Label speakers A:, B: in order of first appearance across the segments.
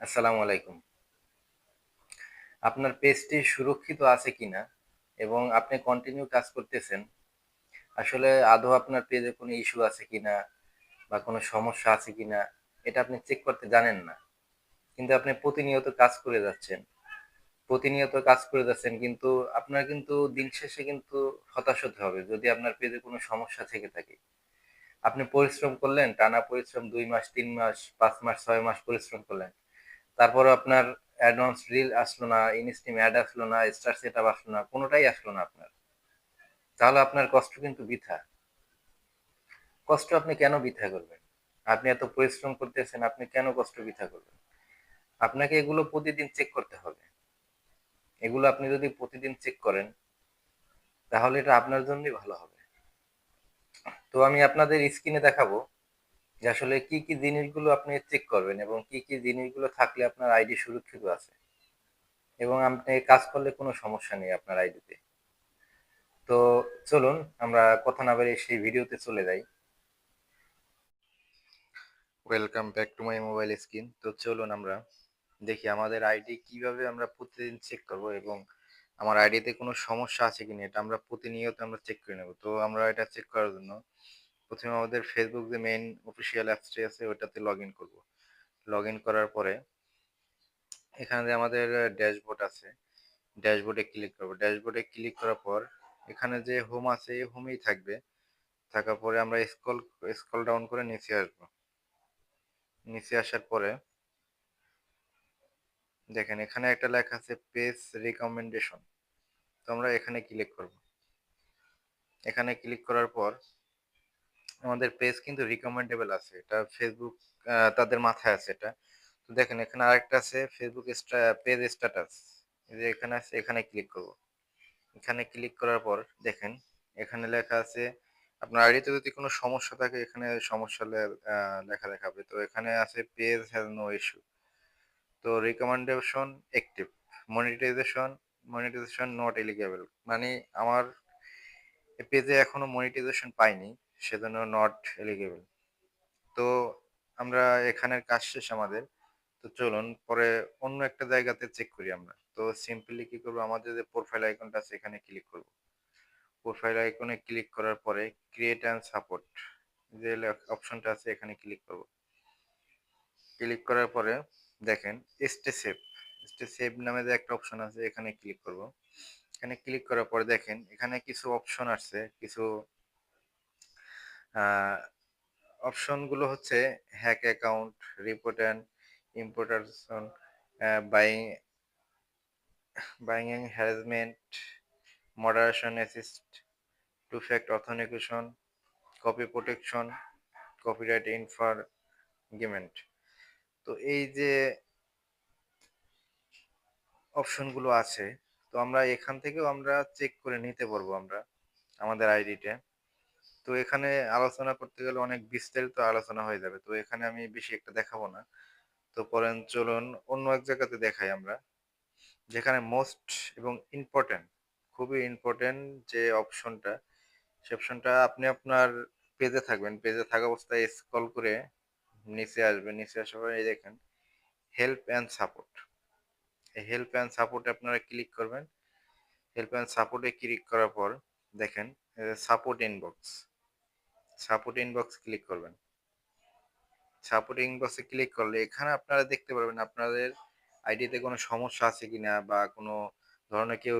A: আসসালামু আলাইকুম। আপনার পেজটি সুরক্ষিত আছে কিনা এবং আপনি কন্টিনিউ কাজ করতেছেন, আসলে আদৌ আপনার পেজে কোনো ইস্যু আছে কিনা বা কোনো সমস্যা আছে কিনা এটা আপনি চেক করতে জানেন না। কিন্তু আপনি প্রতিনিয়ত কাজ করে যাচ্ছেন। প্রতিনিয়ত কাজ করে যাচ্ছেন কিন্তু আপনার কিন্তু দিন শেষে কিন্তু হতাশ হতে হবে যদি আপনার পেজে কোনো সমস্যা থেকে থাকে। আপনি পরিশ্রম করলেন, টানা পরিশ্রম ২ মাস, ৩ মাস, ৫ মাস, ৬ মাস পরিশ্রম করলেন। তারপরে আপনার অ্যাডভান্স রিল আসলো না, ইনস্টিম অ্যাড আসলো না, স্টার সেটআপ আসলো না, কোনোটাই আসলো না আপনার। তাহলে আপনার কষ্ট কিন্তু বৃথা। কষ্ট আপনি কেন বৃথা করবেন? আপনি এত পরিশ্রম করতেছেন, আপনি কেন কষ্ট বৃথা করবেন? আপনাকে এগুলো প্রতিদিন চেক করতে হবে। এগুলো আপনি যদি প্রতিদিন চেক করেন, তাহলে এটা আপনার জন্যই ভালো হবে। তো আমি আপনাদের স্ক্রিনে দেখাবো যে আসলে কি, কি জিনিসগুলো আপনি চেক করবেন এবং কি, কি জিনিসগুলো থাকলে আপনার আইডি সুরক্ষিত আছে এবং আপনি কাজ করলে কোনো সমস্যা নেই আপনার আইডিতে। তো চলুন আমরা কথা না বাড়িয়ে সেই ভিডিওতে চলে যাই। Welcome back to my mobile screen. তো চলুন আমরা দেখি আমাদের আইডি কিভাবে আমরা প্রতিদিন চেক করব এবং আমার আইডিতে কোনো সমস্যা আছে কিনা এটা আমরা প্রতিনিয়ত আমরা চেক করে নেব। তো আমরা এটা চেক করার জন্য প্রথমে আমাদের ফেসবুক যে মেইন অফিসিয়াল অ্যাপসটি আছে ওটাতে লগ ইন করবো। লগ ইন করার পরে এখানে যে আমাদের ড্যাশবোর্ড আছে, ড্যাশবোর্ডে ক্লিক করবো। ড্যাশবোর্ডে ক্লিক করার পর এখানে যে হোম আছে এই হোমেই থাকবে। থাকার পরে আমরা স্ক্রল ডাউন করে নিচে আসবো। নিচে আসার পরে দেখেন এখানে একটা লেখা আছে পেজ রিকমেন্ডেশন। তো আমরা এখানে ক্লিক করব। এখানে ক্লিক করার পর আমাদের পেজ কিন্তু রিকমেন্ডেবল আছে, এটা ফেসবুক তাদের মাথায় আছে এটা। তো দেখেন এখানে আরেকটা আছে ফেসবুক পেজ স্ট্যাটাস, এই যে এখানে আছে, এখানে ক্লিক করব। এখানে ক্লিক করার পর দেখেন এখানে লেখা আছে আপনার আইডিতে যদি কোনো সমস্যা থাকে এখানে সমস্যা লেখা দেখাবে। তো এখানে আছে পেজ হ্যাজ নো ইস্যু। তো recommendation active, monetization monetization not eligible, মানে আমার পেজে এখনো মনিটাইজেশন পাইনি, সেজন্য নট এলিগেবল। তো আমরা এখানের কাজ শেষ আমাদের। তো চলুন পরে অন্য একটা জায়গাতে চেক করি আমরা। তো সিম্পলি কি করবো, আমাদের যে প্রোফাইল আইকনটা আছে এখানে ক্লিক করব। প্রোফাইল আইকনে ক্লিক করার পরে ক্রিয়েট অ্যান্ড সাপোর্ট যে অপশনটা আছে এখানে ক্লিক করব। ক্লিক করার পরে দেখেন স্টে সেভ, স্টে সেভ নামে যে একটা অপশন আছে এখানে ক্লিক করব। এখানে ক্লিক করার পরে দেখেন এখানে কিছু অপশন আছে, কিছু অপশনগুলো হচ্ছে hack account, report and importation, buying buying harassment, moderation assist, two fact authentication, copy protection, copyright infringement. তো এই যে অপশনগুলো আছে, তো আমরা এখান থেকেও আমরা চেক করে নিতে পারবো আমরা আমাদের আইডিতে। তো এখানে আলোচনা করতে গেলে অনেক বিস্তারিত আলোচনা হয়ে যাবে, তো এখানে আমি বেশি একটা দেখাবো না। তো পরেন চলুন অন্য এক জায়গাতে দেখাই আমরা, যেখানে মোস্ট এবং ইম্পর্টেন্ট, খুবই ইম্পর্টেন্ট যে অপশনটা, সে অপশনটা আপনি আপনার পেজে থাকবেন, পেজে থাকা অবস্থায় স্ক্রল করে নিচে আসবেন। নিচে আসার পরে এই দেখেন হেল্প অ্যান্ড সাপোর্ট। এই হেল্প অ্যান্ড সাপোর্টে আপনারা ক্লিক করবেন। হেল্প অ্যান্ড সাপোর্টে ক্লিক করার পর দেখেন support inbox, support inbox click করবেন। সাপোর্ট ইনবক্সে ক্লিক করলে এখানে আপনারা দেখতে পারবেন আপনাদের আইডিতে কোনো সমস্যা আছে কিনা বা কোনো ধরনের কেউ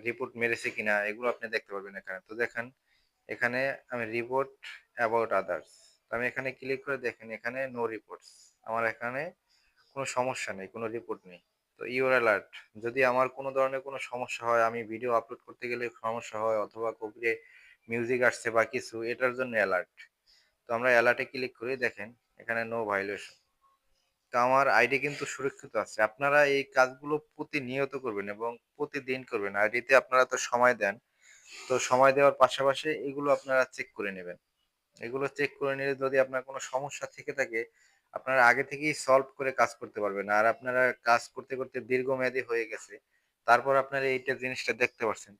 A: রিপোর্ট মেরেছে কিনা, এগুলো আপনি দেখতে পারবেন এখানে। তো দেখেন এখানে আমি রিপোর্ট অ্যাবাউট আদার্স, আমি এখানে ক্লিক করে দেখেন এখানে নো রিপোর্টস, আমার এখানে কোনো সমস্যা নেই, কোনো রিপোর্ট নেই। তো ইউর অ্যালার্ট, যদি আমার কোনো ধরনের কোনো সমস্যা হয়, আমি ভিডিও আপলোড করতে গেলে সমস্যা হয় অথবা কপিরাইট মিউজিক আসছে বা কিছু, এটার জন্য অ্যালার্ট। তো আমরা অ্যালার্টে ক্লিক করি, দেখেন এখানে নো ভায়োলেশন। তো আমার আইডি কিন্তু সুরক্ষিত আছে। আপনারা এই কাজগুলো প্রতিনিয়ত করবেন এবং প্রতিদিন করবেন। আইডিতে আপনারা তো সময় দেন, তো সময় দেওয়ার পাশাপাশি এগুলো আপনারা চেক করে নেবেন। এগুলো চেক করে নিলে যদি আপনার কোনো সমস্যা থেকে থাকে আপনারা আগে থেকেই সলভ করে কাজ করতে পারবেন। আর আপনারা কাজ করতে করতে দীর্ঘমেয়াদী হয়ে গেছে, তারপর আপনারা এইটা জিনিসটা দেখতে পাচ্ছেন,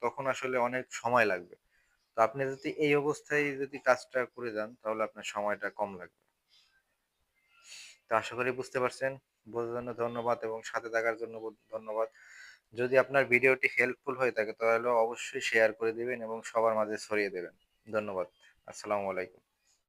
A: তখন আসলে অনেক সময় লাগবে। তো আপনি যদি এই অবস্থায় যদি কাজটা করে যান তাহলে আপনার সময়টা কম লাগবে। তো আশা করি বুঝতে পারছেন। বোঝার জন্য ধন্যবাদ এবং সাথে থাকার জন্য ধন্যবাদ। যদি আপনার ভিডিওটি হেল্পফুল হয়ে থাকে তাহলে অবশ্যই শেয়ার করে দিবেন এবং সবার মাঝে ছড়িয়ে দেবেন। ধন্যবাদ। আসসালামু আলাইকুম।